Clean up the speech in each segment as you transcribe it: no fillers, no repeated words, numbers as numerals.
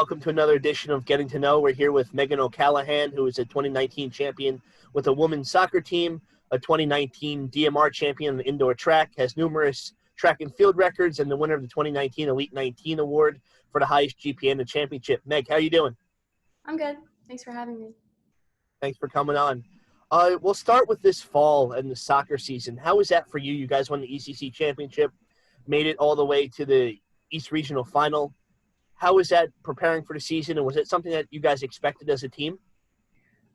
welcome to another edition of Getting to Know. We're here with Meaghan O'Callahan, who is a 2019 champion with a women's soccer team, a 2019 DMR champion on the indoor track, has numerous track and field records, and the winner of the 2019 Elite 19 award for the highest GPA in the championship. Meg, how are you doing? I'm good. Thanks for having me. Thanks for coming on. We'll start with this fall and the soccer season. How was that for you? You guys won the ECC championship, made it all the way to the East Regional final. How was that preparing for the season, and was it something that you guys expected as a team?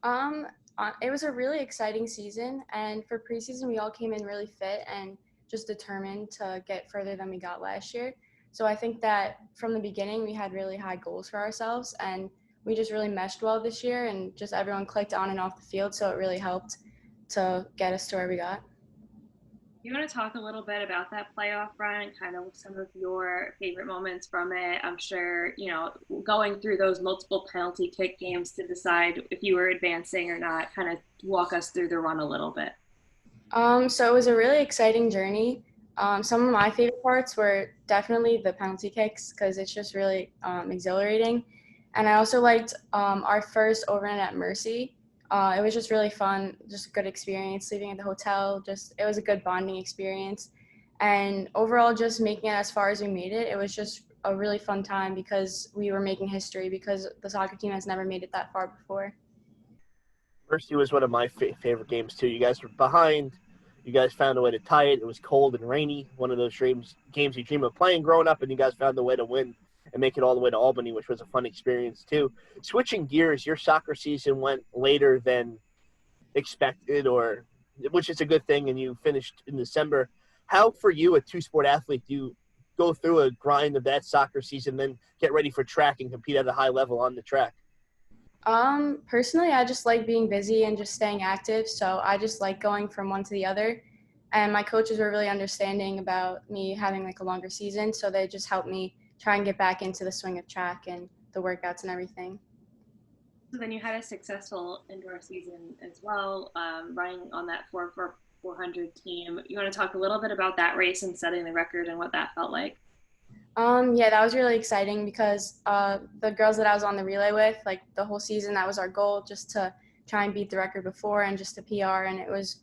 It was a really exciting season, and for preseason, we all came in really fit and just determined to get further than we got last year. So I think that from the beginning, we had really high goals for ourselves, and we just really meshed well this year, and just everyone clicked on and off the field, so it really helped to get us to where we got. You want to talk a little bit about that playoff run and kind of some of your favorite moments from it? I'm sure, going through those multiple penalty kick games to decide if you were advancing or not, kind of walk us through the run a little bit. So it was a really exciting journey. Some of my favorite parts were definitely the penalty kicks because it's just really exhilarating. And I also liked our first overnight at Mercy. It was just really fun, just a good experience, sleeping at the hotel. It was a good bonding experience. And overall, just making it as far as we made it, it was just a really fun time because we were making history because the soccer team has never made it that far before. Mercy was one of my favorite games, too. You guys were behind. You guys found a way to tie it. It was cold and rainy, one of those games you dream of playing growing up, and you guys found a way to win and make it all the way to Albany, which was a fun experience too. Switching gears, your soccer season went later than expected, which is a good thing, and you finished in December. How, for you, a two-sport athlete, do you go through a grind of that soccer season, then get ready for track and compete at a high level on the track? Personally, I just like being busy and just staying active, so I just like going from one to the other. And my coaches were really understanding about me having a longer season, so they just helped me try and get back into the swing of track and the workouts and everything. So then you had a successful indoor season as well, running on that 4x400 team. You want to talk a little bit about that race and setting the record and what that felt like? Yeah, that was really exciting because the girls that I was on the relay with, the whole season, that was our goal, just to try and beat the record before and just to PR, and it was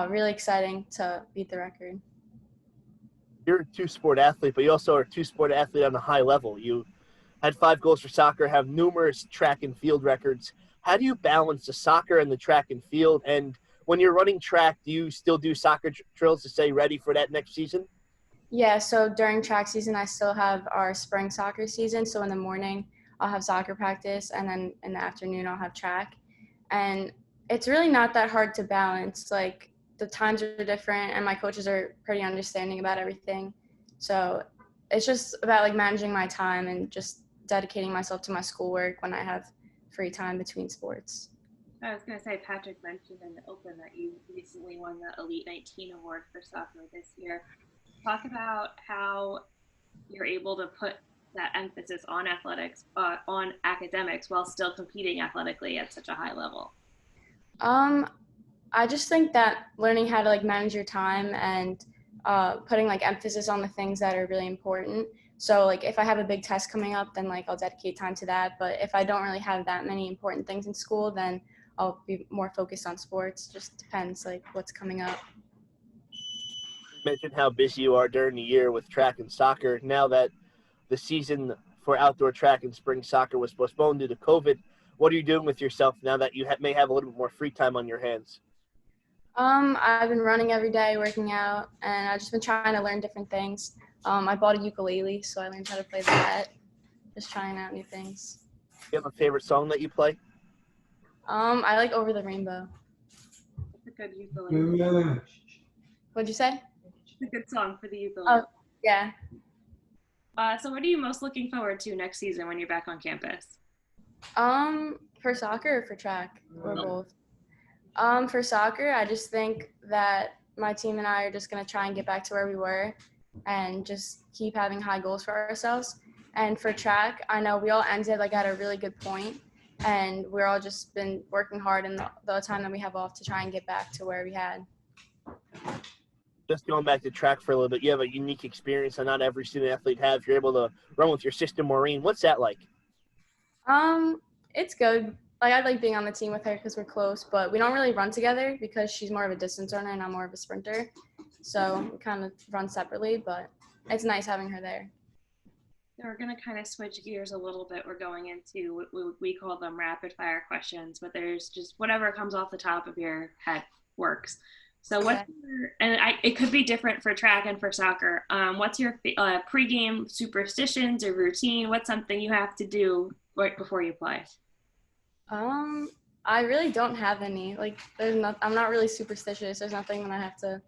really exciting to beat the record. You're a two-sport athlete, but you also are a two-sport athlete on a high level. You had 5 goals for soccer, have numerous track and field records. How do you balance the soccer and the track and field? And when you're running track, do you still do soccer drills to stay ready for that next season? Yeah, so during track season, I still have our spring soccer season. So in the morning, I'll have soccer practice, and then in the afternoon, I'll have track. And it's really not that hard to balance. The times are different, and my coaches are pretty understanding about everything. So it's just about managing my time and just dedicating myself to my schoolwork when I have free time between sports. I was going to say, Patrick mentioned in the open that you recently won the Elite 19 award for soccer this year. Talk about how you're able to put that emphasis on athletics, on academics, while still competing athletically at such a high level. I just think that learning how to manage your time and putting emphasis on the things that are really important. So if I have a big test coming up, then I'll dedicate time to that. But if I don't really have that many important things in school, then I'll be more focused on sports. Just depends what's coming up. You mentioned how busy you are during the year with track and soccer. Now that the season for outdoor track and spring soccer was postponed due to COVID, what are you doing with yourself now that you may have a little bit more free time on your hands? I've been running every day, working out, and I've just been trying to learn different things. I bought a ukulele, so I learned how to play that. Just trying out new things. You have a favorite song that you play? I like Over the Rainbow. It's a good ukulele. What'd you say? It's a good song for the ukulele. Oh, yeah. So what are you most looking forward to next season when you're back on campus? For soccer or for track? Or both? For soccer, I just think that my team and I are just going to try and get back to where we were and just keep having high goals for ourselves. And for track, I know we all ended at a really good point, and we're all just been working hard in the time that we have off to try and get back to where we had. Just going back to track for a little bit, you have a unique experience that not every student athlete has. You're able to run with your sister, Maureen. What's that like? It's good. Like I like being on the team with her because we're close, but we don't really run together because she's more of a distance runner and I'm more of a sprinter. So we kind of run separately, but it's nice having her there. We're going to kind of switch gears a little bit. We're going into what we call them rapid fire questions, but there's just whatever comes off the top of your head works. So it could be different for track and for soccer. What's your pregame superstitions or routine? What's something you have to do right before you play? I really don't have any. Like, I'm not really superstitious. There's nothing that I have to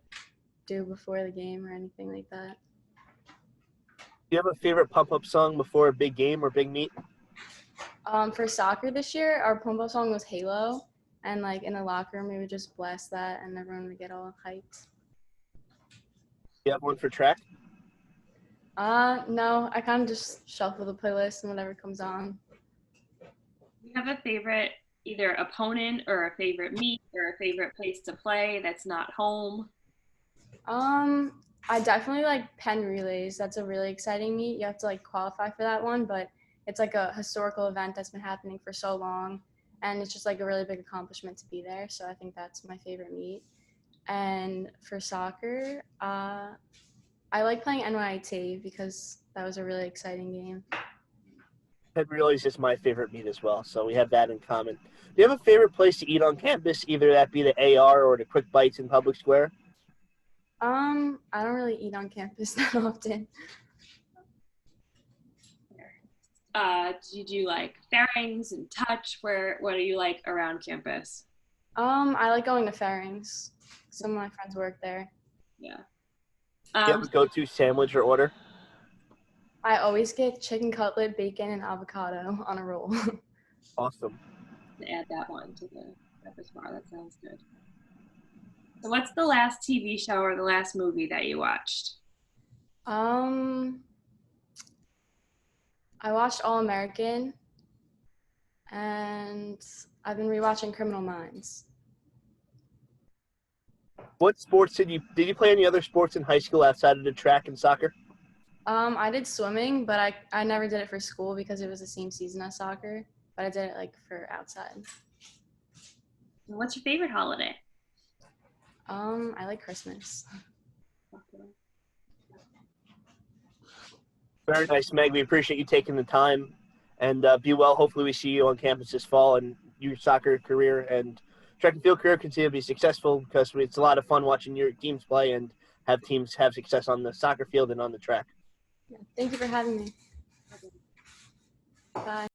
do before the game or anything like that. Do you have a favorite pump-up song before a big game or big meet? For soccer this year, our pump-up song was Halo, and like in the locker room, we would just blast that, and everyone would get all hyped. You have one for track? No, I kind of just shuffle the playlist and whatever comes on. Do you have a favorite either opponent or a favorite meet or a favorite place to play that's not home? I definitely like Penn Relays. That's a really exciting meet. You have to like qualify for that one, but it's like a historical event that's been happening for so long, and it's just like a really big accomplishment to be there. So I think that's my favorite meet. And for soccer, I like playing NYT because that was a really exciting game. Penn Relays is my favorite meet as well, so we have that in common. Do you have a favorite place to eat on campus, either that be the AR or the Quick Bites in Public Square? I don't really eat on campus that often. Did you like Fairings and Touch? What do you like around campus? I like going to Fairings. Some of my friends work there. Yeah. Do you have a go-to sandwich or order? I always get chicken cutlet, bacon, and avocado on a roll. Awesome. To add that one to the repertoire. That sounds good. So what's the last TV show or the last movie that you watched? I watched All American, and I've been rewatching Criminal Minds. What sports did you play any other sports in high school outside of the track and soccer? I did swimming, but I never did it for school because it was the same season as soccer, but I did it like for outside. What's your favorite holiday? I like Christmas. Very nice, Meg. We appreciate you taking the time, and be well. Hopefully we see you on campus this fall, and your soccer career and track and field career continue to be successful, because it's a lot of fun watching your teams play and have teams have success on the soccer field and on the track. Yeah, thank you for having me. Bye.